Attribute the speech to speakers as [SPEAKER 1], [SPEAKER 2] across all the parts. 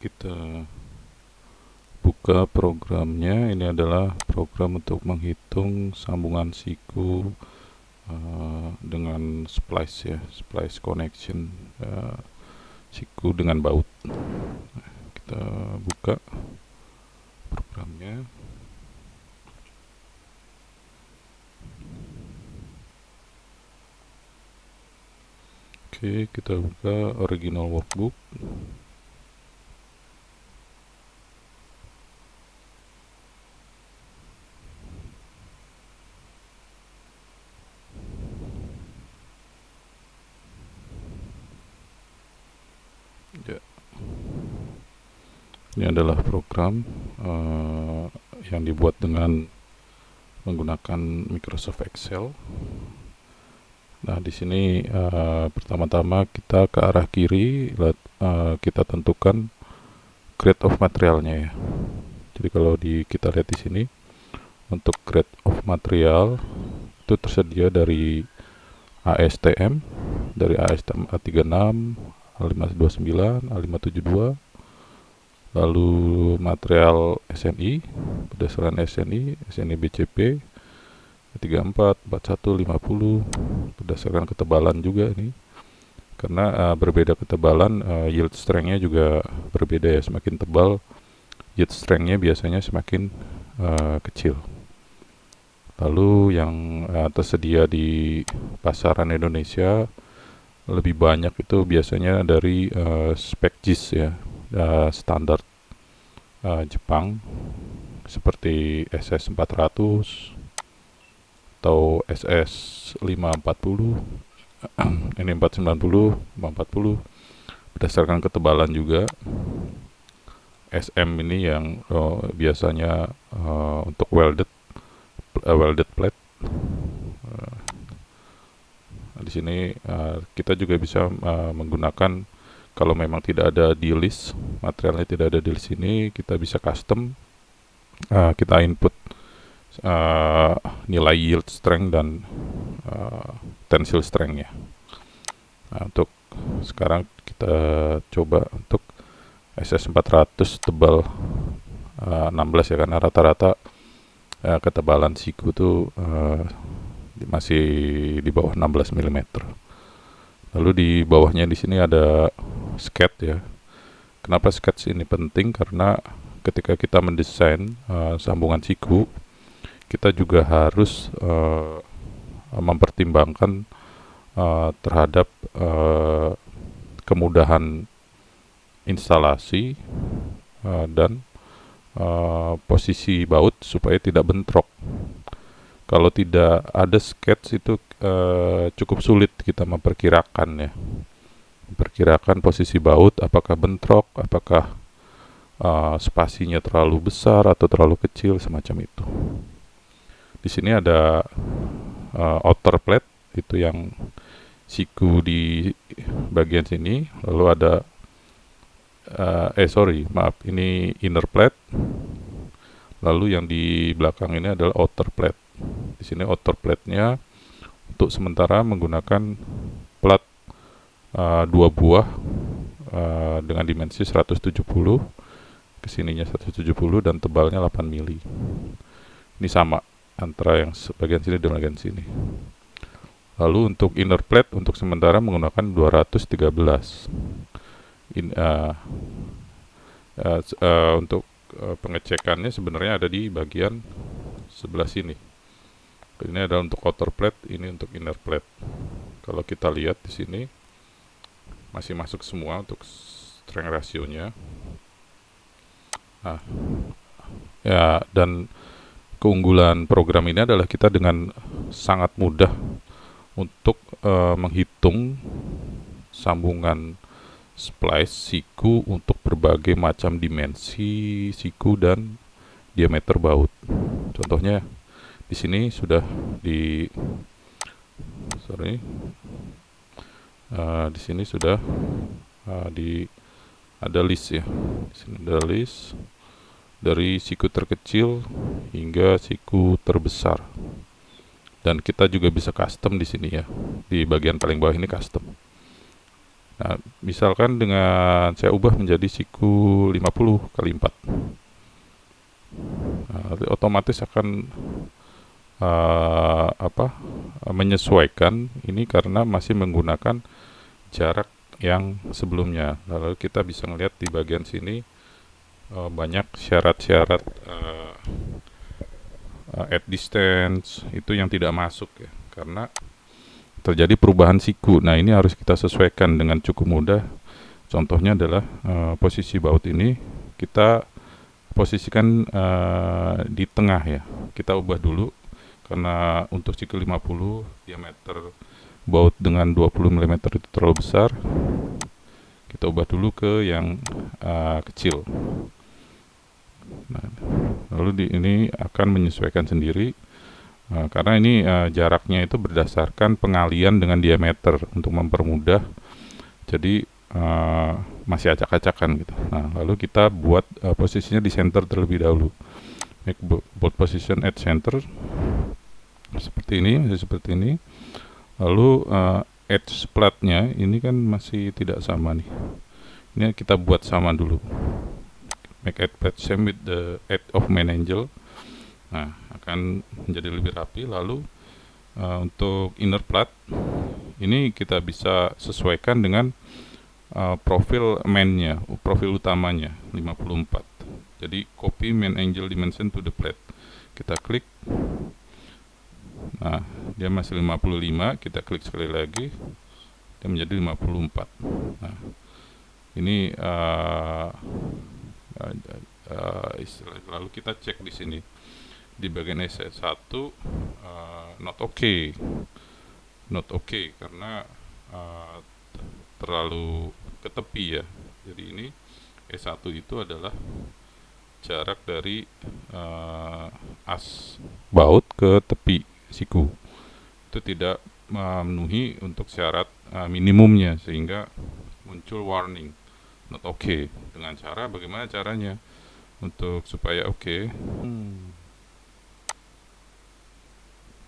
[SPEAKER 1] Kita buka programnya. Ini adalah program untuk menghitung sambungan siku dengan splice ya, splice connection siku dengan baut. Kita buka programnya. Oke, kita buka original workbook. Ya. Ini adalah program yang dibuat dengan menggunakan Microsoft Excel. Nah, di sini pertama-tama kita ke arah kiri, kita tentukan grade of materialnya ya. Jadi kalau kita lihat di sini, untuk grade of material itu tersedia dari ASTM, dari ASTM A36, A529, A572, lalu material SNI, berdasarkan SNI, SNI BCP, 34, 41, 50, berdasarkan ketebalan juga ini. Karena berbeda ketebalan, yield strength-nya juga berbeda ya. Semakin tebal, yield strength-nya biasanya semakin kecil. Lalu yang tersedia di pasaran Indonesia lebih banyak itu biasanya dari spek JIS ya, standar Jepang, seperti SS400 atau SS540, ini 490, 540, berdasarkan ketebalan juga. SM ini yang biasanya untuk welded plate. Di sini kita juga bisa menggunakan, kalau memang tidak ada di list, materialnya tidak ada di list ini, kita bisa custom. Kita input nilai yield strength dan tensile strength-nya. Nah, untuk sekarang kita coba untuk SS400 tebal 16 ya, karena rata-rata ketebalan siku itu masih di bawah 16 mm. Lalu di bawahnya di sini ada sketch ya. Kenapa sketch ini penting? Karena ketika kita mendesain sambungan siku, kita juga harus mempertimbangkan terhadap kemudahan instalasi dan posisi baut supaya tidak bentrok. Kalau tidak ada sketch itu cukup sulit kita memperkirakan ya. Memperkirakan posisi baut, apakah bentrok, apakah spasinya terlalu besar atau terlalu kecil, semacam itu. Di sini ada outer plate, itu yang siku di bagian sini. Lalu ada ini inner plate. Lalu yang di belakang ini adalah outer plate. Di sini outer plate-nya untuk sementara menggunakan plat 2 buah dengan dimensi 170, kesininya 170 dan tebalnya 8 mili. Ini sama antara yang bagian sini dan bagian sini. Lalu untuk inner plate untuk sementara menggunakan 213. Untuk pengecekannya sebenarnya ada di bagian sebelah sini. Ini adalah untuk outer plate, ini untuk inner plate. Kalau kita lihat di sini masih masuk semua untuk strength ratio-nya. Nah, ya, dan keunggulan program ini adalah kita dengan sangat mudah untuk menghitung sambungan splice siku untuk berbagai macam dimensi siku dan diameter baut. Contohnya di sini sudah di sini sudah ada list ya. Di sini ada list dari siku terkecil hingga siku terbesar. Dan kita juga bisa custom di sini ya. Di bagian paling bawah ini custom. Nah, misalkan dengan saya ubah menjadi siku 50 kali 4. Nah, otomatis akan menyesuaikan ini karena masih menggunakan jarak yang sebelumnya. Lalu kita bisa melihat di bagian sini banyak syarat-syarat at distance itu yang tidak masuk ya, karena terjadi perubahan siku. Nah, ini harus kita sesuaikan dengan cukup mudah. Contohnya adalah posisi baut ini kita posisikan di tengah ya. Kita ubah dulu karena untuk siku 50 diameter baut dengan 20 mm itu terlalu besar. Kita ubah dulu ke yang kecil. Nah, lalu ini akan menyesuaikan sendiri karena ini jaraknya itu berdasarkan pengalian dengan diameter untuk mempermudah. Jadi masih acak-acakan gitu. Nah, lalu kita buat posisinya di center terlebih dahulu. Make bolt position at center seperti ini, masih seperti ini. Lalu edge platnya ini kan masih tidak sama nih. Ini kita buat sama dulu. Make edge plat same with the edge of main angle. Nah, akan menjadi lebih rapi. Lalu untuk inner plat ini kita bisa sesuaikan dengan profil mainnya, profil utamanya 54. Jadi copy main angle dimension to the plate. Kita klik. Nah, dia masih 55, kita klik sekali lagi. Dia menjadi 54. Nah, ini lalu kita cek di sini di bagian S1 not okay, karena terlalu ke tepi ya. Jadi ini S1 itu adalah jarak dari as baut ke tepi siku. Itu tidak memenuhi untuk syarat minimumnya, sehingga muncul warning not okay. Dengan cara bagaimana caranya untuk supaya oke?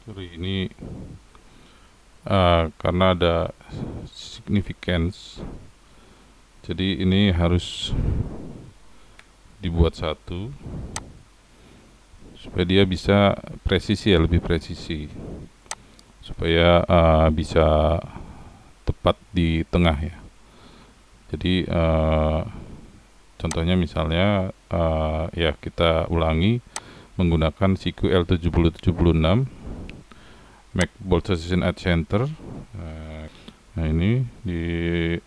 [SPEAKER 1] Ini karena ada significance, jadi ini harus dibuat satu supaya dia bisa presisi ya, lebih presisi, supaya bisa tepat di tengah ya. Jadi contohnya misalnya ya kita ulangi menggunakan siku L7076, make bolt position at center. Nah, ini di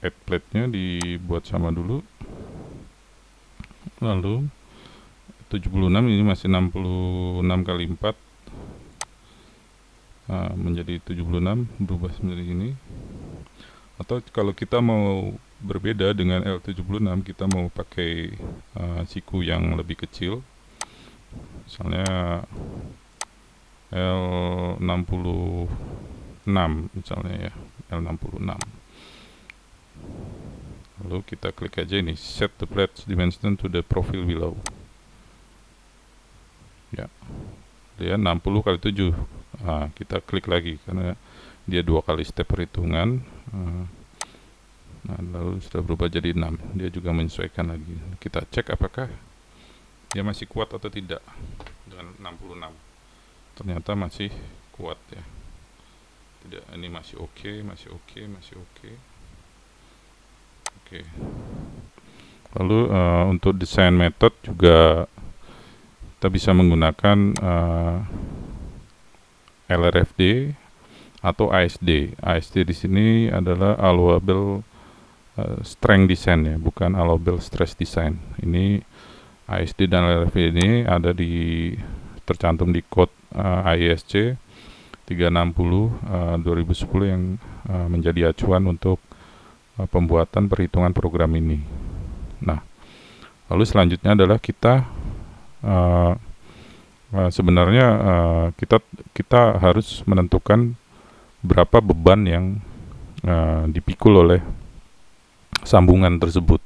[SPEAKER 1] add plate-nya dibuat sama dulu. Lalu 76 ini masih 66 kali 4 menjadi 76, berubah menjadi ini. Atau kalau kita mau berbeda dengan L76, kita mau pakai siku yang lebih kecil, misalnya L66 misalnya ya, L66. Lalu kita klik aja ini, set the plate dimension to the profile below. Ya, dia 60 kali 7. Nah, kita klik lagi karena dia 2 kali step perhitungan. Nah, lalu sudah berubah jadi 6. Dia juga menyesuaikan lagi. Kita cek apakah dia masih kuat atau tidak dengan 66. Ternyata masih kuat ya. Tidak, ini masih oke, masih oke, masih oke. Oke. Lalu untuk desain method juga kita bisa menggunakan LRFD atau ASD. ASD di sini adalah allowable strength design ya, bukan allowable stress design. Ini ASD dan LRFD ini ada tercantum di kode IESC 360 2010 yang menjadi acuan untuk pembuatan perhitungan program ini. Nah, lalu selanjutnya adalah kita sebenarnya kita harus menentukan berapa beban yang dipikul oleh sambungan tersebut.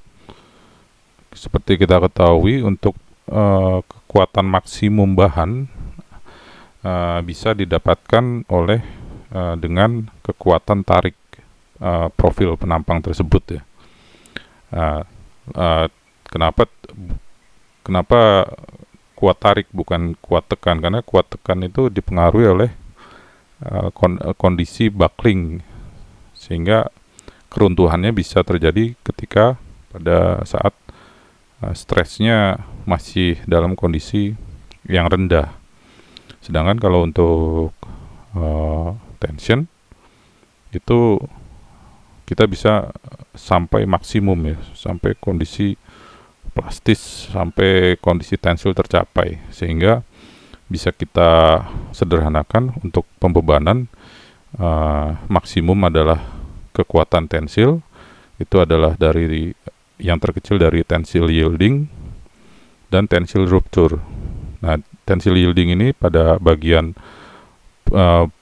[SPEAKER 1] Seperti kita ketahui, untuk kekuatan maksimum bahan bisa didapatkan oleh dengan kekuatan tarik profil penampang tersebut ya. Uh, uh, kenapa kenapa kuat tarik bukan kuat tekan? Karena kuat tekan itu dipengaruhi oleh kondisi buckling, sehingga keruntuhannya bisa terjadi ketika pada saat stresnya masih dalam kondisi yang rendah. Sedangkan kalau untuk tension itu kita bisa sampai maksimum ya, sampai kondisi plastis, sampai kondisi tensil tercapai, sehingga bisa kita sederhanakan untuk pembebanan. Maksimum adalah kekuatan tensil, itu adalah dari yang terkecil dari tensil yielding dan tensil rupture. Nah, tensil yielding ini pada bagian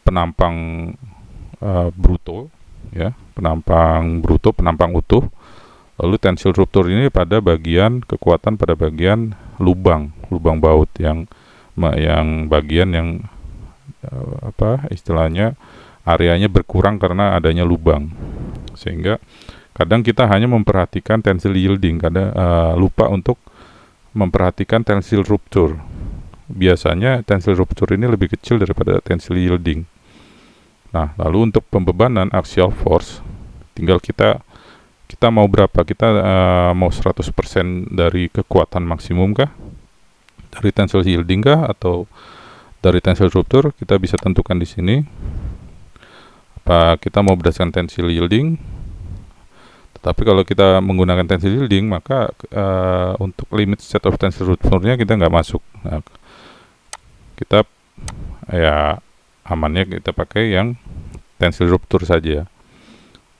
[SPEAKER 1] penampang bruto ya, penampang utuh. Lalu tensil rupture ini pada bagian kekuatan pada bagian lubang baut yang bagian yang istilahnya areanya berkurang karena adanya lubang, sehingga kadang kita hanya memperhatikan tensil yielding, kadang lupa untuk memperhatikan tensil rupture. Biasanya tensil rupture ini lebih kecil daripada tensil yielding. Nah, lalu untuk pembebanan axial force, tinggal kita mau berapa, kita mau 100% dari kekuatan maksimum kah, dari tensil yielding kah, atau dari tensil rupture. Kita bisa tentukan di sini. Apa kita mau berdasarkan tensil yielding? Tetapi kalau kita menggunakan tensil yielding, maka untuk limit set of tensil rupture-nya kita nggak masuk. Nah, kita ya amannya kita pakai yang tensil rupture saja.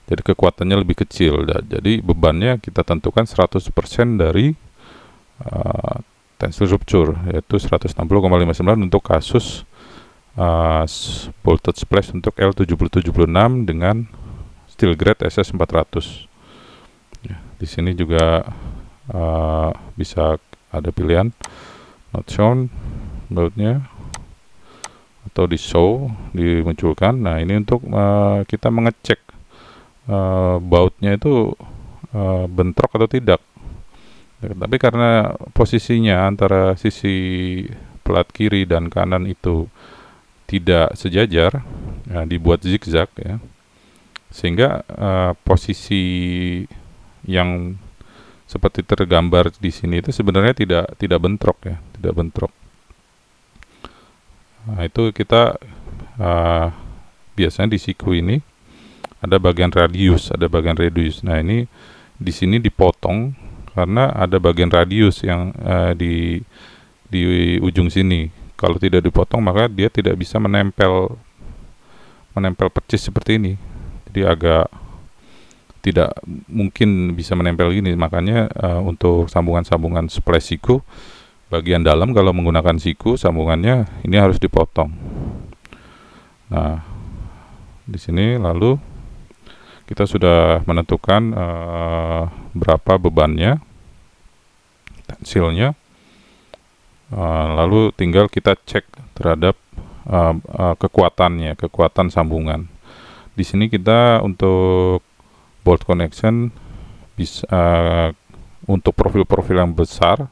[SPEAKER 1] Jadi kekuatannya lebih kecil. Jadi bebannya kita tentukan 100% dari tensil rupture, yaitu 160,59 untuk kasus bolted splash untuk L7076 dengan steel grade SS400. Ya, di sini juga bisa ada pilihan not shown bautnya, atau di show dimunculkan. Nah, ini untuk kita mengecek bautnya itu bentrok atau tidak. Tapi karena posisinya antara sisi pelat kiri dan kanan itu tidak sejajar, dibuat zigzag ya, sehingga posisi yang seperti tergambar di sini itu sebenarnya tidak bentrok ya, tidak bentrok. Nah, itu kita biasanya di siku ini ada bagian radius, ada bagian radius. Nah, ini di sini dipotong karena ada bagian radius yang di ujung sini. Kalau tidak dipotong, maka dia tidak bisa menempel percis seperti ini. Jadi agak tidak mungkin bisa menempel gini. Makanya untuk sambungan-sambungan splash siku bagian dalam, kalau menggunakan siku, sambungannya ini harus dipotong. Nah, di sini lalu kita sudah menentukan berapa bebannya, tensilnya, lalu tinggal kita cek terhadap kekuatan sambungan. Di sini kita untuk bolt connection bisa untuk profil-profil yang besar,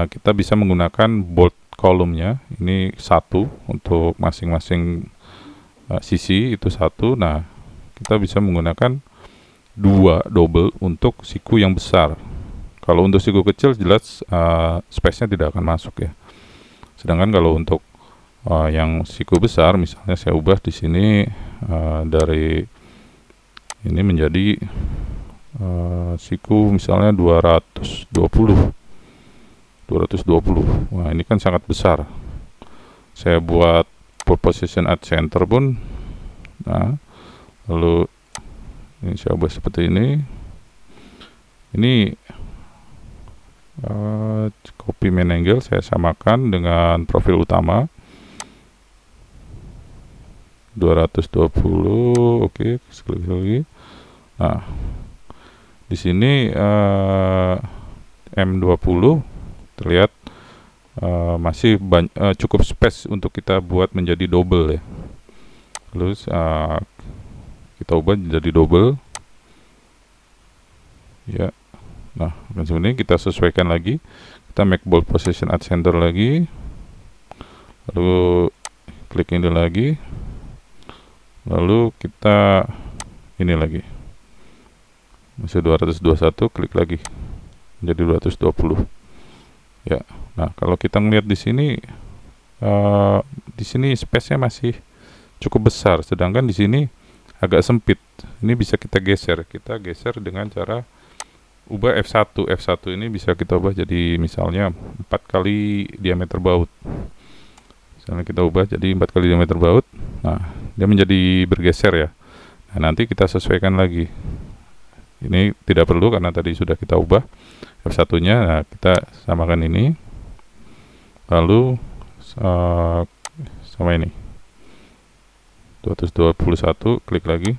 [SPEAKER 1] kita bisa menggunakan bolt kolomnya. Ini satu untuk masing-masing sisi itu satu. Nah, kita bisa menggunakan dua double untuk siku yang besar. Kalau untuk siku kecil jelas space-nya tidak akan masuk ya. Sedangkan kalau untuk yang siku besar, misalnya saya ubah di sini dari ini menjadi siku misalnya 220. Wah, ini kan sangat besar. Saya buat pole position at center pun, nah, lalu ini saya ubah seperti ini. Ini copy main angle saya samakan dengan profil utama 220. Oke, sekali lagi. Nah, di sini M20 terlihat masih cukup space untuk kita buat menjadi double ya. Terus kita ubah jadi double ya. Nah, sebenarnya kita sesuaikan lagi, kita make bold position at center lagi, lalu klik ini lagi, lalu kita ini lagi masih 221, klik lagi jadi 220 ya. Nah, kalau kita ngelihat di sini space-nya masih cukup besar, sedangkan di sini agak sempit. Ini bisa kita geser dengan cara ubah F1. F1 ini bisa kita ubah jadi misalnya 4 kali diameter baut. Misalnya kita ubah jadi 4 kali diameter baut. Nah, dia menjadi bergeser ya. Nah, nanti kita sesuaikan lagi. Ini tidak perlu karena tadi sudah kita ubah F1-nya. Nah, kita samakan ini. Lalu sama ini 221, klik lagi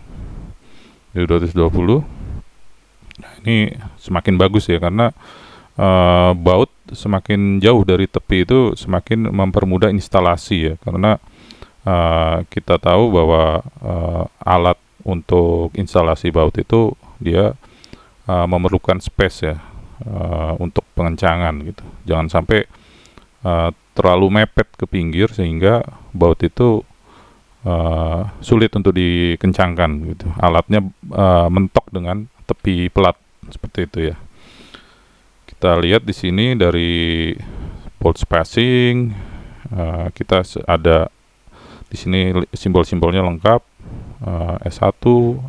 [SPEAKER 1] jadi 220. Nah, ini semakin bagus ya, karena baut semakin jauh dari tepi itu semakin mempermudah instalasi ya, karena kita tahu bahwa alat untuk instalasi baut itu dia memerlukan space ya, untuk pengencangan gitu. Jangan sampai terlalu mepet ke pinggir sehingga baut itu sulit untuk dikencangkan gitu. Alatnya mentok dengan tepi pelat seperti itu ya. Kita lihat di sini dari bolt spacing, kita ada di sini simbol-simbolnya lengkap, S1,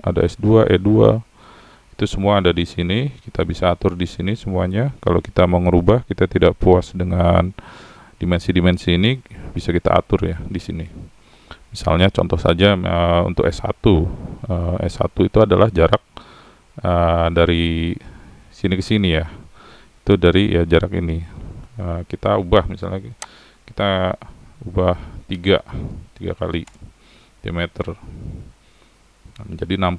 [SPEAKER 1] ada S2, E2, itu semua ada di sini. Kita bisa atur di sini semuanya. Kalau kita mau ngerubah, kita tidak puas dengan dimensi-dimensi ini, bisa kita atur ya di sini. Misalnya contoh saja untuk S1, S1 itu adalah jarak dari sini ke sini ya, itu dari ya jarak ini. Kita ubah, misalnya kita ubah 3 kali diameter menjadi 60.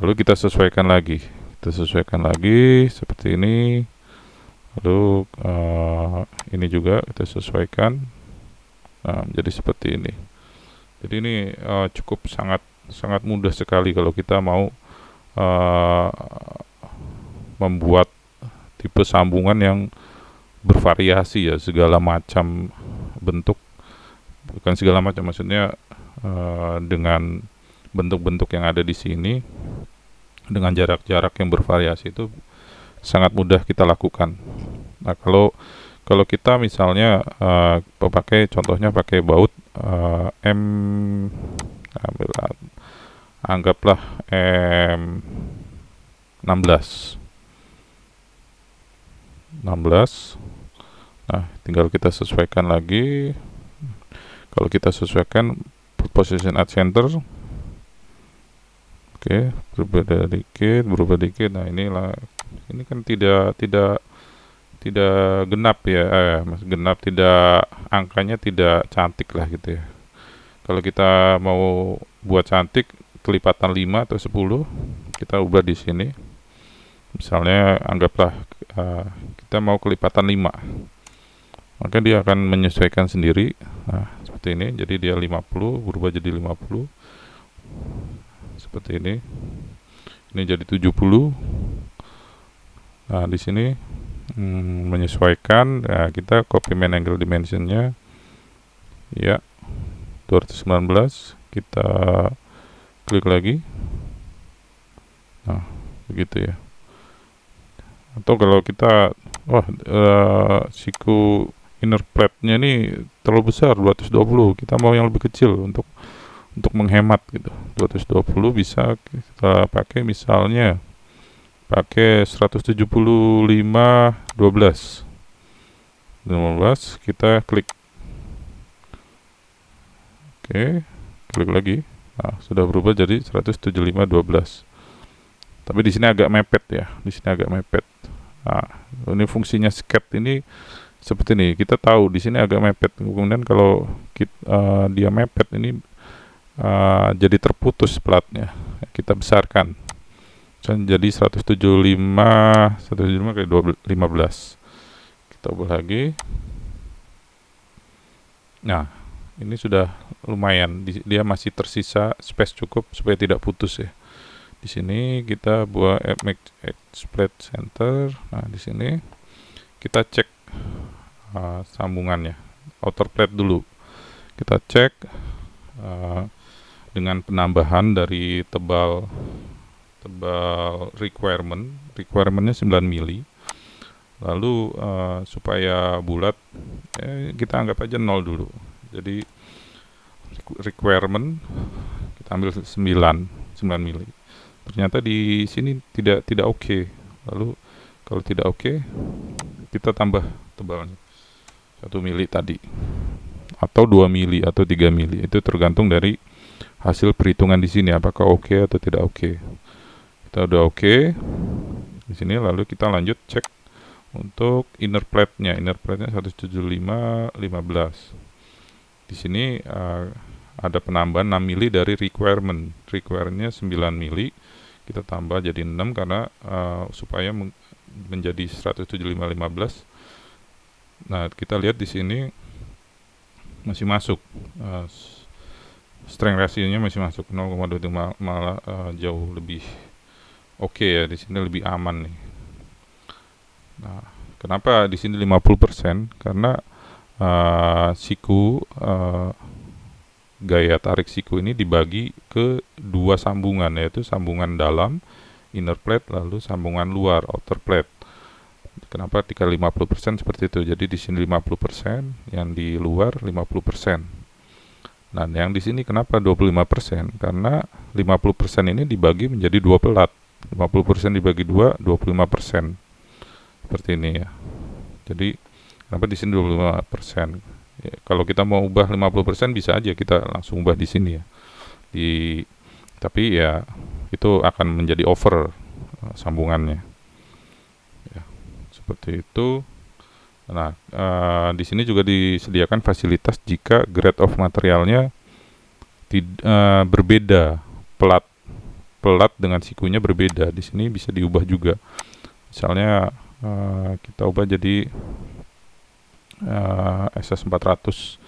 [SPEAKER 1] Lalu kita sesuaikan lagi seperti ini. Lalu ini juga kita sesuaikan menjadi seperti ini. Jadi ini cukup sangat mudah sekali kalau kita mau membuat tipe sambungan yang bervariasi ya, segala macam bentuk, bukan segala macam, maksudnya dengan bentuk-bentuk yang ada di sini dengan jarak-jarak yang bervariasi itu sangat mudah kita lakukan. Nah, kalau kita misalnya contohnya pakai baut anggaplah M16. Nah, tinggal kita sesuaikan lagi. Kalau kita sesuaikan position at center, oke, berubah dikit. Nah, ini kan tidak genap ya, genap, tidak, angkanya tidak cantik lah gitu ya. Kalau kita mau buat cantik, kelipatan 5 atau 10, kita ubah di sini. Misalnya anggaplah kita mau kelipatan 5, maka dia akan menyesuaikan sendiri. Nah, seperti ini, jadi dia 50 berubah jadi 50 seperti ini jadi 70. Nah, di sini menyesuaikan. Nah, kita copy main angle dimensionnya ya 219, kita klik lagi. Nah, begitu ya. Atau kalau kita siku inner plate-nya ini terlalu besar 220, kita mau yang lebih kecil untuk menghemat gitu. 220 bisa kita pakai, misalnya pakai 175 12, kita klik. Oke, klik lagi. Nah, sudah berubah jadi 175 12. Tapi di sini agak mepet ya, Nah, ini fungsinya skate ini seperti ini. Kita tahu di sini agak mepet. Kemudian kalau dia mepet ini jadi terputus platnya. Kita besarkan. Jadi 175 kali 15. Kita ubah lagi. Nah, ini sudah lumayan, dia masih tersisa space cukup supaya tidak putus ya. Di sini kita buat make split center. Nah, di sini kita cek sambungannya, outer plate dulu. Kita cek dengan penambahan dari tebal requirementnya 9 mili. Lalu supaya bulat, kita anggap aja 0 dulu. Jadi requirement kita ambil 9 mili. Ternyata di sini tidak oke. Lalu kalau tidak oke, kita tambah tebalnya 1 mili tadi, atau 2 mili atau 3 mili. Itu tergantung dari hasil perhitungan di sini apakah oke atau tidak oke. Kita udah oke di sini, lalu kita lanjut cek untuk inner plate-nya. Inner plate-nya 175/15. Di sini ada penambahan 6 mili dari requirement. Requirement-nya 9 mili. Kita tambah jadi 6 karena supaya menjadi 175/15. Nah, kita lihat di sini masih masuk. Strength ratio-nya masih masuk 0,25, malah jauh lebih oke ya, di sini lebih aman nih. Nah, kenapa di sini 50%? Karena siku gaya tarik siku ini dibagi ke 2 sambungan, yaitu sambungan dalam inner plate, lalu sambungan luar outer plate. Kenapa 50% seperti itu? Jadi di sini 50%, yang di luar 50%. Nah, yang di sini kenapa 25%? Karena 50% ini dibagi menjadi 2 pelat. 50% dibagi 2, 25%. Seperti ini ya. Jadi kenapa di sini 25%? Ya, kalau kita mau ubah 50% bisa aja kita langsung ubah di sini ya. Tapi ya itu akan menjadi over sambungannya. Ya, seperti itu. Nah, di sini juga disediakan fasilitas jika grade of materialnya berbeda, pelat dengan sikunya berbeda. Di sini bisa diubah juga. Misalnya kita ubah jadi SS400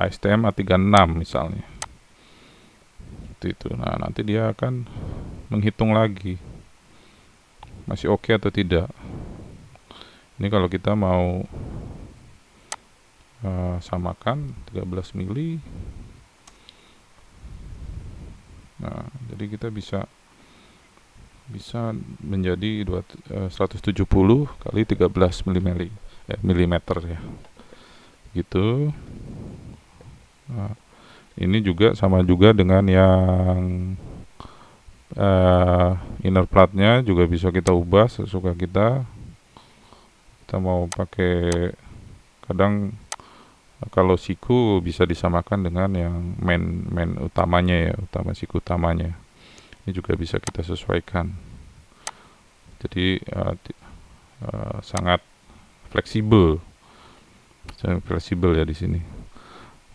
[SPEAKER 1] ASTM A36 misalnya. Seperti itu. Nah, nanti dia akan menghitung lagi masih oke atau tidak. Ini kalau kita mau samakan 13 mili. Nah, jadi kita bisa menjadi 170 kali 13 milimeter ya. Gitu. Nah, ini juga sama juga dengan yang inner plate-nya juga bisa kita ubah sesuka kita. Kita mau pakai, kadang kalau siku bisa disamakan dengan yang main utamanya ya, siku utamanya. Ini juga bisa kita sesuaikan. Jadi sangat fleksibel ya di sini.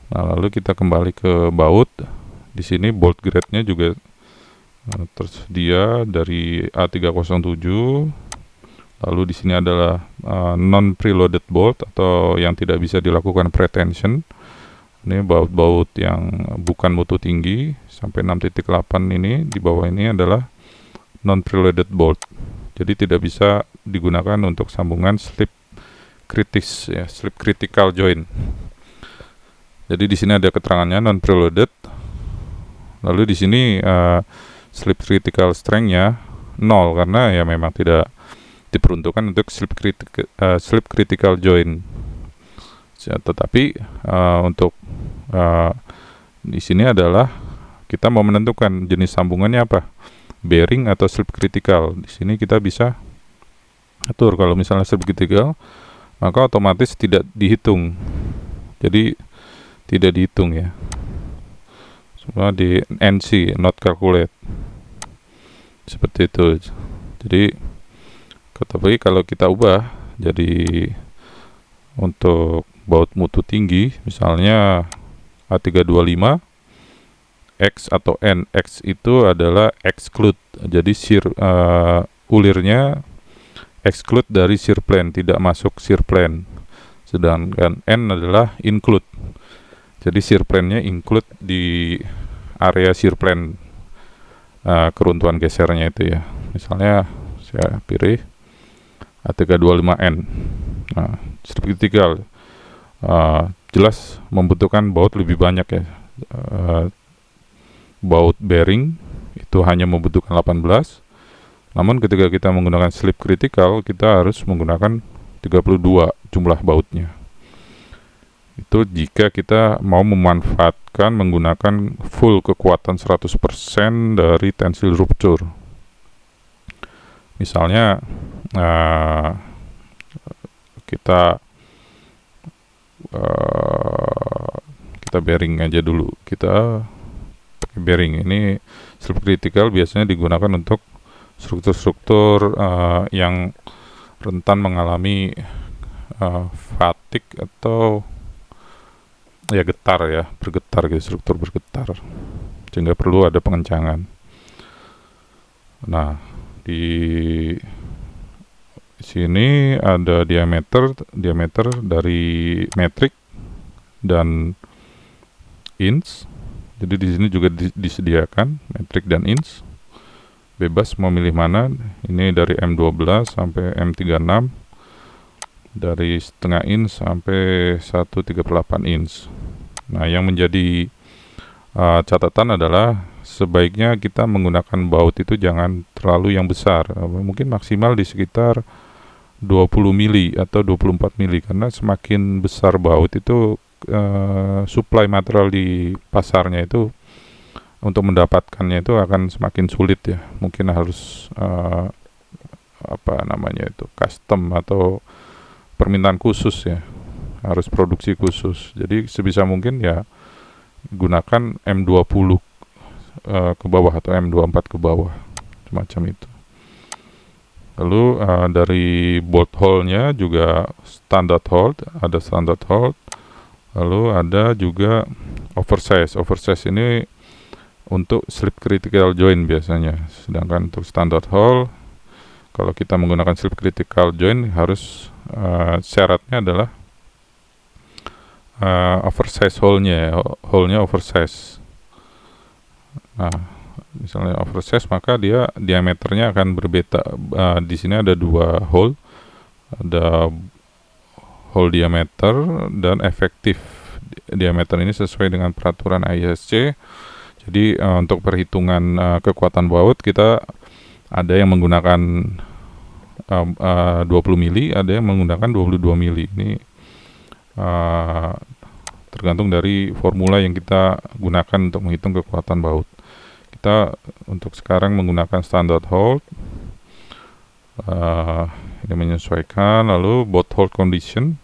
[SPEAKER 1] Nah, lalu kita kembali ke baut. Di sini bolt grade-nya juga tersedia dari A307. Lalu di sini adalah non preloaded bolt atau yang tidak bisa dilakukan pretension. Ini baut-baut yang bukan mutu tinggi sampai 6.8 ini, di bawah ini adalah non preloaded bolt. Jadi tidak bisa digunakan untuk sambungan slip kritis ya, slip critical joint. Jadi di sini ada keterangannya non preloaded. Lalu di sini slip critical strength-nya 0 karena ya memang tidak diperuntukkan untuk slip critical joint. Tetapi untuk di sini adalah kita mau menentukan jenis sambungannya apa, bearing atau slip critical. Di sini kita bisa atur. Kalau misalnya slip critical, maka otomatis tidak dihitung. Jadi tidak dihitung ya. Semua di NC, not calculate. Seperti itu. Jadi tapi kalau kita ubah jadi untuk baut mutu tinggi, misalnya A325 X atau N. X itu adalah exclude. Jadi ulirnya exclude dari shear plane, tidak masuk shear plane. sedangkan N adalah include. Jadi shear plane-nya include di area shear plane keruntuhan gesernya itu ya. Misalnya saya pilih A325N. Nah, strip critical jelas membutuhkan baut lebih banyak ya. Baut bearing itu hanya membutuhkan 18. Namun ketika kita menggunakan slip critical, kita harus menggunakan 32 jumlah bautnya. Itu jika kita mau memanfaatkan menggunakan full kekuatan 100% dari tensile rupture. Misalnya kita bearing aja dulu. Kita pakai bearing. Ini slip critical biasanya digunakan untuk struktur-struktur yang rentan mengalami fatigue atau ya getar ya, bergetar gitu, struktur bergetar, sehingga perlu ada pengencangan. Nah, di sini ada diameter dari metrik dan inch. Jadi di sini juga disediakan metrik dan inch. Bebas mau milih mana. Ini dari M12 sampai M36, dari setengah inch sampai 138 inch. Nah, yang menjadi catatan adalah sebaiknya kita menggunakan baut itu jangan terlalu yang besar, mungkin maksimal di sekitar 20 mili atau 24 mili, karena semakin besar baut itu supply material di pasarnya itu untuk mendapatkannya itu akan semakin sulit ya. Mungkin harus custom atau permintaan khusus ya, harus produksi khusus. Jadi sebisa mungkin ya gunakan M20 ke bawah atau M24 ke bawah, semacam itu. Lalu dari bolt hole-nya juga standard hole, ada standard hole. Lalu ada juga oversize. Oversize ini untuk slip critical joint biasanya. Sedangkan untuk standard hole, kalau kita menggunakan slip critical joint harus syaratnya adalah oversize hole-nya oversize. Nah, misalnya oversize, maka dia diameternya akan berbeda. Di sini ada dua hole, ada hole diameter dan efektif diameter. Ini sesuai dengan peraturan ISC. Jadi untuk perhitungan kekuatan baut kita ada yang menggunakan 20 mili, ada yang menggunakan 22 mili. Ini tergantung dari formula yang kita gunakan untuk menghitung kekuatan baut. Kita untuk sekarang menggunakan standard hold. Ini menyesuaikan. Lalu bolt hold condition,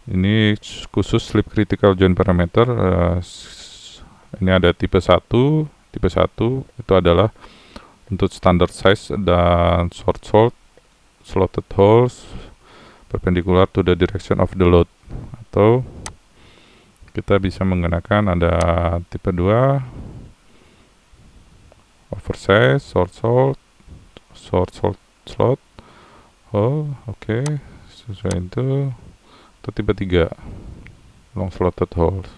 [SPEAKER 1] ini khusus slip critical joint parameter. Ini ada tipe 1. Tipe 1 itu adalah untuk standard size dan slotted holes perpendicular to the direction of the load. Atau kita bisa menggunakan ada tipe 2 oversize, short slot. Oh, oke. Sesuai itu. Atau tipe 3 long slotted holes.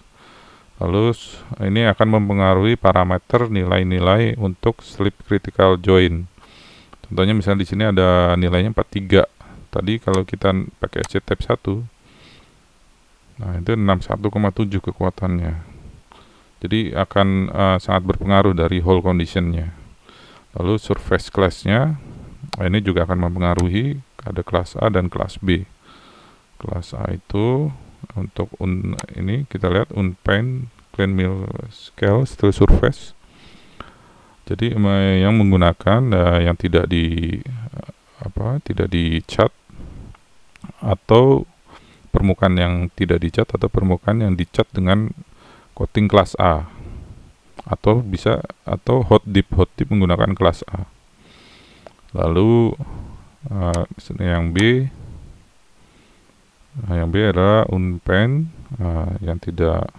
[SPEAKER 1] Lalu ini akan mempengaruhi parameter nilai-nilai untuk slip critical joint. Contohnya misalnya di sini ada nilainya 43. Tadi kalau kita pakai SC type 1, nah itu 61,7 kekuatannya. Jadi akan sangat berpengaruh dari hole conditionnya. Lalu surface class-nya, ini juga akan mempengaruhi. Ada kelas A dan kelas B. Kelas A itu untuk ini kita lihat unpaint clean mill scale steel surface. Jadi yang menggunakan yang tidak dicat atau permukaan yang tidak dicat atau permukaan yang dicat dengan coating kelas A, atau hot dip menggunakan kelas A. Lalu yang B adalah unpaint yang tidak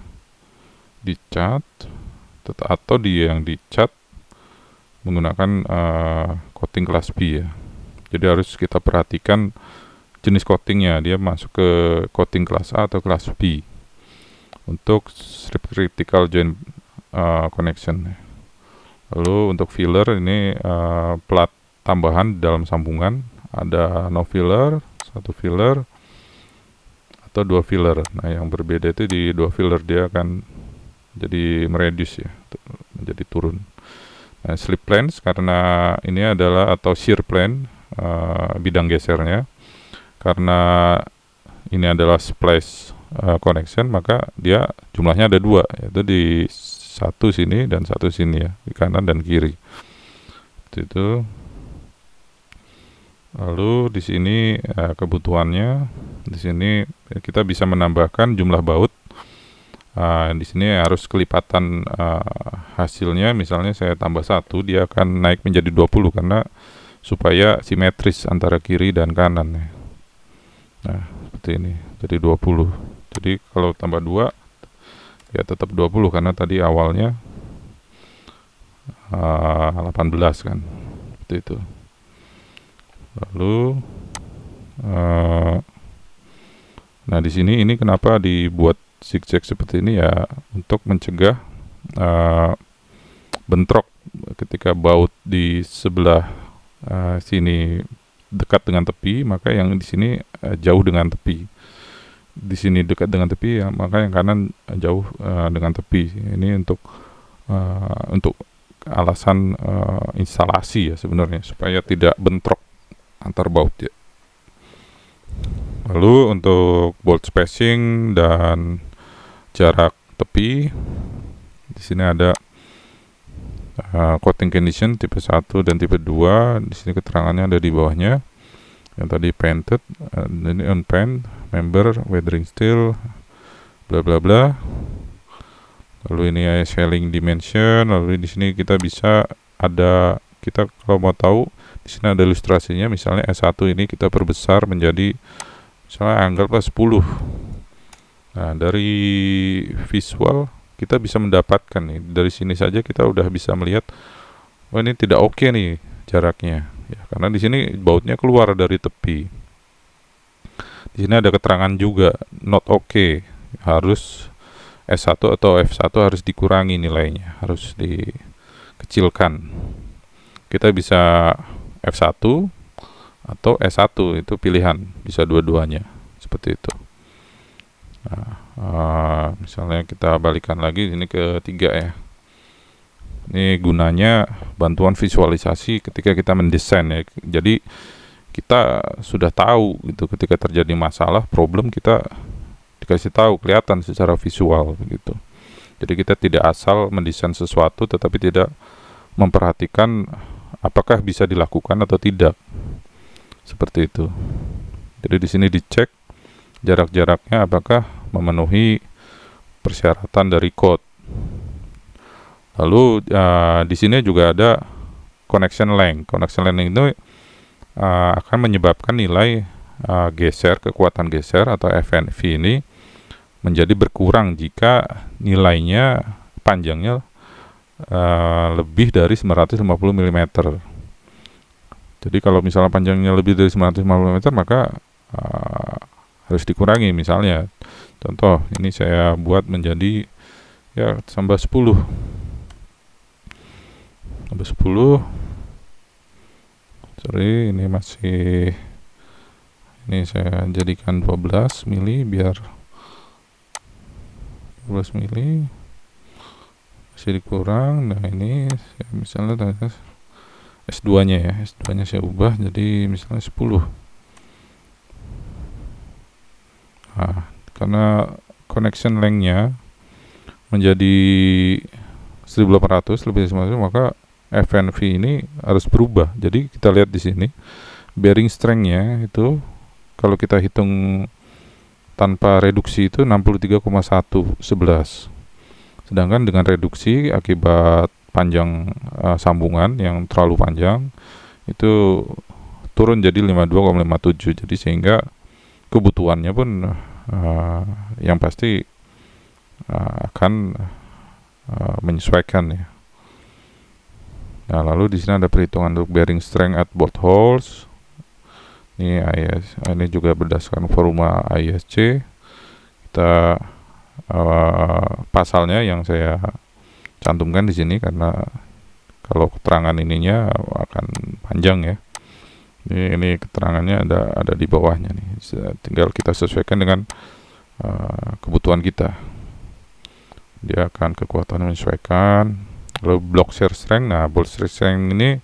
[SPEAKER 1] dicat atau yang dicat menggunakan coating kelas B ya. Jadi harus kita perhatikan jenis coatingnya, dia masuk ke coating kelas A atau kelas B untuk strip critical joint connection. Lalu untuk filler ini plat tambahan dalam sambungan, ada no filler, satu filler atau dua filler. Nah, yang berbeda itu di dua filler dia akan jadi mereduce ya, menjadi turun. Nah, slip planes karena ini adalah atau shear plane, bidang gesernya, karena ini adalah splice connection, maka dia jumlahnya ada dua, yaitu di satu sini dan satu sini ya, di kanan dan kiri. Itu. Lalu di sini kebutuhannya, di sini kita bisa menambahkan jumlah baut. Di sini harus kelipatan hasilnya. Misalnya saya tambah 1, dia akan naik menjadi 20 karena supaya simetris antara kiri dan kanan ya. Nah, seperti ini. Jadi 20. Jadi kalau tambah 2 ya tetap 20 karena tadi awalnya 18 kan. Seperti itu. Lalu nah di sini ini kenapa dibuat zigzag seperti ini ya, untuk mencegah bentrok ketika baut di sebelah sini dekat dengan tepi, maka yang di sini jauh dengan tepi. Di sini dekat dengan tepi ya, maka yang kanan jauh dengan tepi. Ini untuk alasan instalasi ya sebenarnya, supaya tidak bentrok antar baut ya. Lalu untuk bolt spacing dan jarak tepi, di sini ada coating condition tipe 1 dan tipe 2. Di sini keterangannya ada di bawahnya. Yang tadi painted, ini unpaint, member, weathering steel, bla bla bla. Lalu ini shelling dimension. Lalu di sini kita bisa ada, kita kalau mau tahu di sini ada ilustrasinya. Misalnya S1 ini kita perbesar menjadi misalnya anggaplah 10. Nah, dari visual kita bisa mendapatkan nih, dari sini saja kita udah bisa melihat, oh ini tidak oke nih jaraknya ya, karena di sini bautnya keluar dari tepi. Di sini ada keterangan juga not oke, harus S1 atau F1 harus dikurangi nilainya, harus dikecilkan. Kita bisa F1 atau S1, itu pilihan, bisa dua-duanya seperti itu. Nah, misalnya kita balikan lagi ini ke 3 ya. Ini gunanya bantuan visualisasi ketika kita mendesain ya. Jadi kita sudah tahu gitu, ketika terjadi masalah, problem, kita dikasih tahu, kelihatan secara visual begitu. Jadi kita tidak asal mendesain sesuatu tetapi tidak memperhatikan apakah bisa dilakukan atau tidak. Seperti itu. Jadi di sini dicek jarak-jaraknya apakah memenuhi persyaratan dari code. Lalu di sini juga ada connection length. Connection length itu akan menyebabkan nilai geser, kekuatan geser atau FNV ini menjadi berkurang jika nilainya panjangnya lebih dari 950 mm. Jadi kalau misalnya panjangnya lebih dari 950 mm, maka harus dikurangi. Misalnya contoh ini saya buat menjadi ya tambah 10. Tambah 10. Sorry, ini masih, ini saya jadikan 12 mili biar 12 mili masih dikurang. Nah ini ya, misalnya S2 nya ya, S2 nya saya ubah jadi misalnya 10. Nah, karena connection length nya menjadi 1800 lebih dari 1900, maka FNV ini harus berubah. Jadi kita lihat di sini bearing strength nya itu kalau kita hitung tanpa reduksi itu 63,111. Sedangkan dengan reduksi akibat panjang sambungan yang terlalu panjang itu turun jadi 52,57. Jadi sehingga kebutuhannya pun yang pasti akan menyesuaikan ya. Nah, lalu di sini ada perhitungan untuk bearing strength at both holes. Ini juga berdasarkan volume ISC. Kita pasalnya yang saya cantumkan di sini karena kalau keterangan ininya akan panjang ya. Ini keterangannya ada di bawahnya nih. Tinggal kita sesuaikan dengan kebutuhan kita. Dia akan kekuatan menyesuaikan. Lalu block shear strength. Nah, block shear strength ini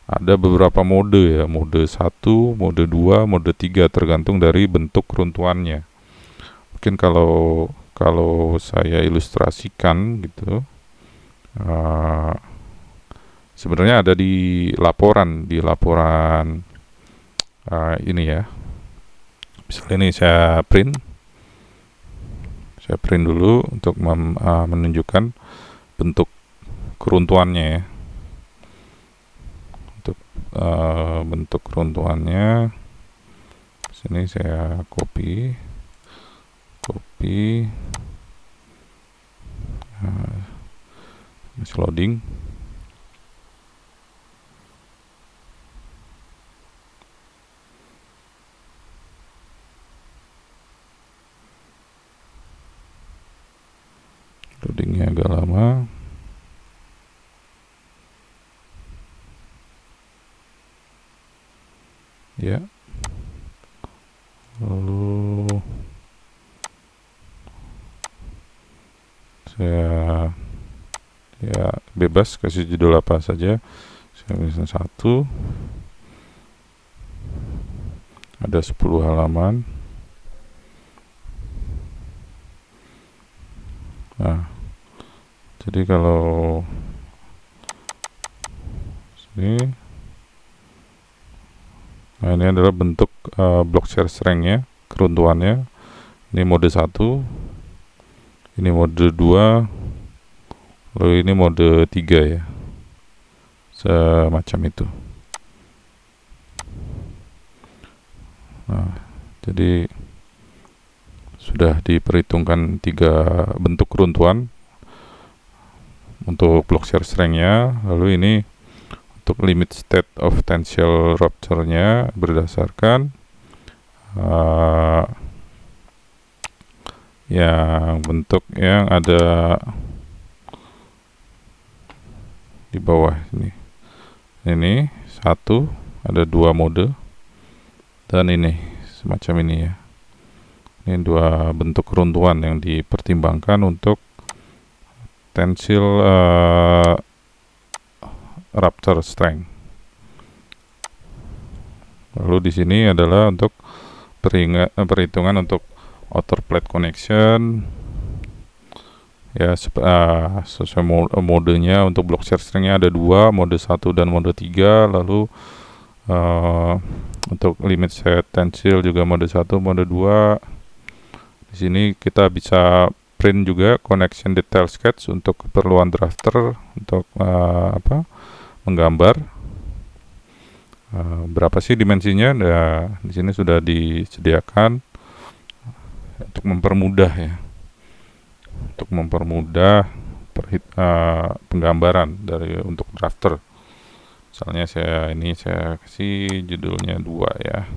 [SPEAKER 1] ada beberapa mode ya, mode 1, mode 2, mode 3 tergantung dari bentuk runtuhannya. Mungkin kalau saya ilustrasikan gitu, sebenarnya ada di laporan ini ya. Misalnya ini saya print dulu untuk menunjukkan bentuk keruntuhannya ya. Untuk bentuk keruntuhannya sini saya copy masih loading. Loadingnya agak lama. Ya. Lalu saya bebas kasih judul apa saja. Saya tuliskan 1. Ada 10 halaman. Nah, jadi kalau sini, nah ini adalah bentuk block shear strength-nya, keruntuhannya. Ini mode 1, ini mode 2, lalu ini mode 3 ya, semacam itu. Nah, jadi sudah diperhitungkan 3 bentuk keruntuhan untuk block shear strength-nya. Lalu ini untuk limit state of tensile rupture-nya berdasarkan yang bentuk yang ada di bawah ini. Ini 1, ada 2 mode, dan ini semacam ini ya. Ini 2 bentuk keruntuhan yang dipertimbangkan untuk tensile rupture strength. Lalu di sini adalah untuk perhitungan untuk outer plate connection ya, sesuai modenya. Untuk block shear strength-nya ada 2, mode 1 dan mode 3. Lalu untuk limit set tensile juga mode 1, mode 2. Di sini kita bisa print juga connection detail sketch untuk keperluan drafter untuk menggambar berapa sih dimensinya. Nah, di sini sudah disediakan untuk mempermudah ya, untuk mempermudah penggambaran untuk drafter. Misalnya saya kasih judulnya 2 ya,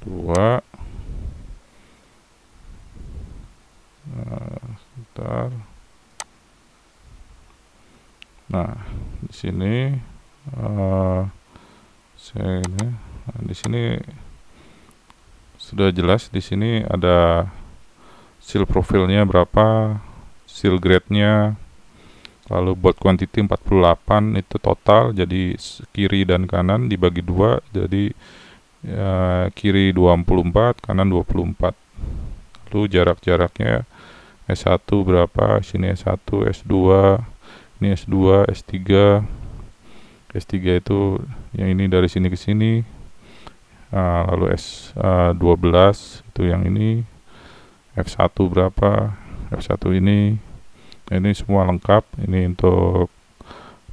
[SPEAKER 1] 2. Sebentar. Nah, di sini di sini sudah jelas. Di sini ada seal profilnya berapa, seal grade-nya, lalu bolt quantity 48 itu total. Jadi kiri dan kanan dibagi 2, jadi kiri 24, kanan 24. Lalu jaraknya S1 berapa, sini S1, S2, ini S2, S3. S3 itu yang ini dari sini ke sini. Lalu S12 itu yang ini. F1 berapa, F1 ini semua lengkap. Ini untuk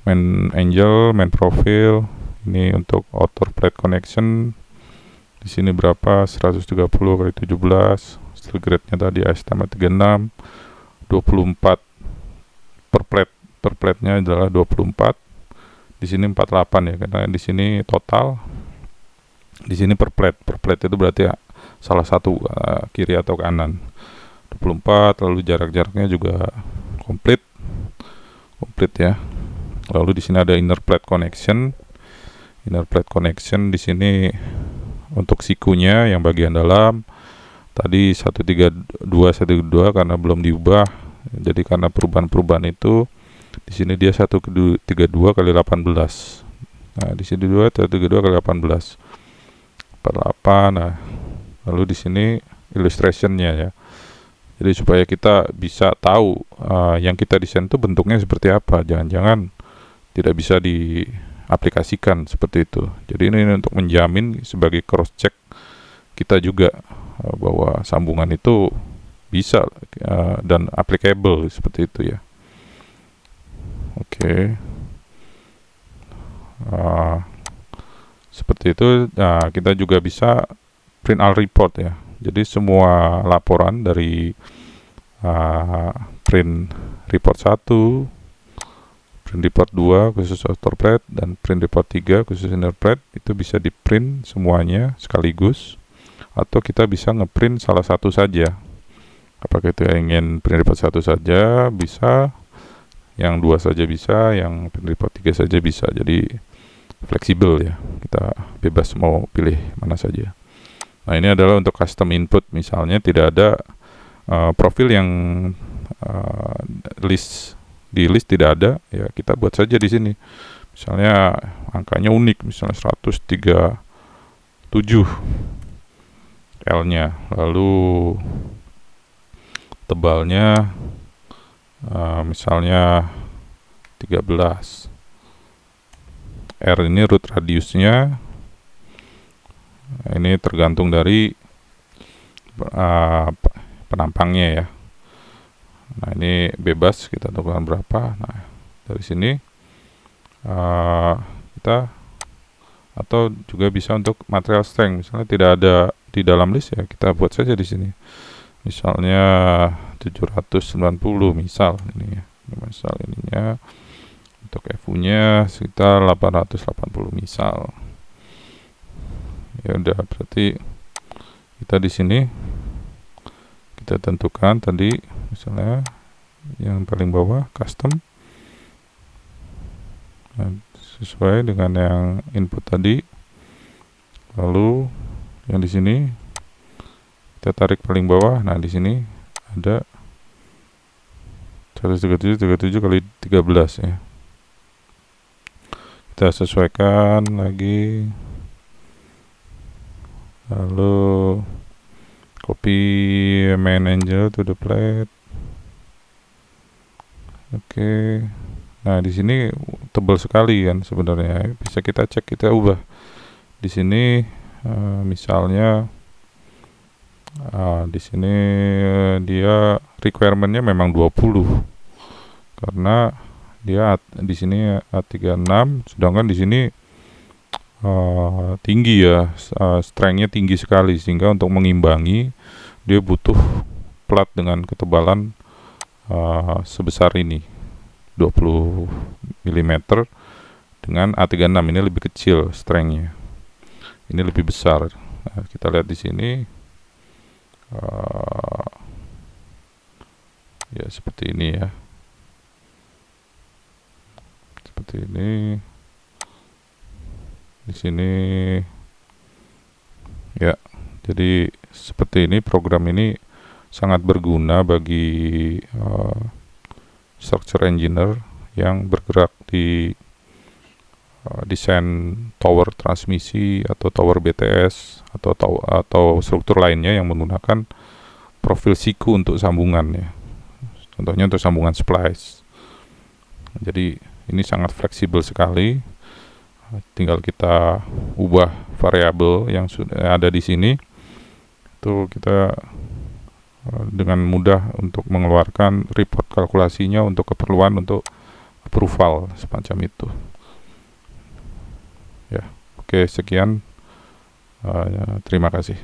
[SPEAKER 1] main angle, main profile. Ini untuk outer plate connection. Di sini berapa, 130 kali 17. Steel grade-nya tadi AS-36, 24 per plate-nya adalah 24. Di sini 48 ya, karena di sini total. Di sini per plate itu berarti ya, salah satu kiri atau kanan. 24, lalu jarak-jaraknya juga komplit ya. Lalu di sini ada inner plate connection. Inner plate connection di sini untuk sikunya yang bagian dalam. Tadi 132 karena belum diubah. Jadi karena perubahan-perubahan itu di sini dia 132 kali 18. Nah, di sini 132 kali 18 per 8. Nah, lalu di sini illustrationnya ya. Jadi supaya kita bisa tahu yang kita desain itu bentuknya seperti apa. Jangan-jangan tidak bisa diaplikasikan seperti itu. Jadi ini untuk menjamin sebagai cross check kita juga bahwa sambungan itu bisa dan applicable seperti itu ya. Oke. Seperti itu. Nah, kita juga bisa print all report ya. Jadi semua laporan dari print report 1, print report 2 khusus outer plate, dan print report 3 khusus inner plate itu bisa di print semuanya sekaligus, atau kita bisa ngeprint salah satu saja. Apakah itu ingin print report 1 saja bisa, yang 2 saja bisa, yang print report 3 saja bisa. Jadi fleksibel ya, kita bebas mau pilih mana saja. Nah, ini adalah untuk custom input. Misalnya tidak ada profil yang di list tidak ada, ya kita buat saja di sini. Misalnya angkanya unik, misalnya 137 L-nya, lalu tebalnya misalnya 13. R ini root radiusnya, ini tergantung dari penampangnya ya. Nah, ini bebas kita tentukan berapa. Nah, dari sini kita, atau juga bisa untuk material strength, misalnya tidak ada di dalam list ya kita buat saja di sini. Misalnya 790 misal ini ya. Misal ininya untuk FU-nya sekitar 880 misal. Ya udah, berarti kita di sini kita tentukan tadi misalnya yang paling bawah custom, nah, sesuai dengan yang input tadi. Lalu yang di sini kita tarik paling bawah. Nah, di sini ada 137 kali 13 ya. Kita sesuaikan lagi, lalu copy main angel to the plate. Oke. Nah, di sini tebal sekali kan sebenarnya. Bisa kita cek, kita ubah. Di sini misalnya di sini dia requirementnya memang 20 karena dia di sini A36, sedangkan di sini tinggi ya, strength-nya tinggi sekali, sehingga untuk mengimbangi dia butuh plat dengan ketebalan sebesar ini 20 mm, dengan A36 ini lebih kecil strength-nya, ini lebih besar. Nah, kita lihat di sini ya seperti ini ya, seperti ini. Di sini ya, jadi seperti ini. Program ini sangat berguna bagi structure engineer yang bergerak di desain tower transmisi atau tower BTS atau struktur lainnya yang menggunakan profil siku untuk sambungan ya. Contohnya untuk sambungan splice. Jadi ini sangat fleksibel sekali. Tinggal kita ubah variabel yang sudah ada di sini, itu kita dengan mudah untuk mengeluarkan report kalkulasinya untuk keperluan untuk approval semacam itu ya. Oke, sekian, terima kasih.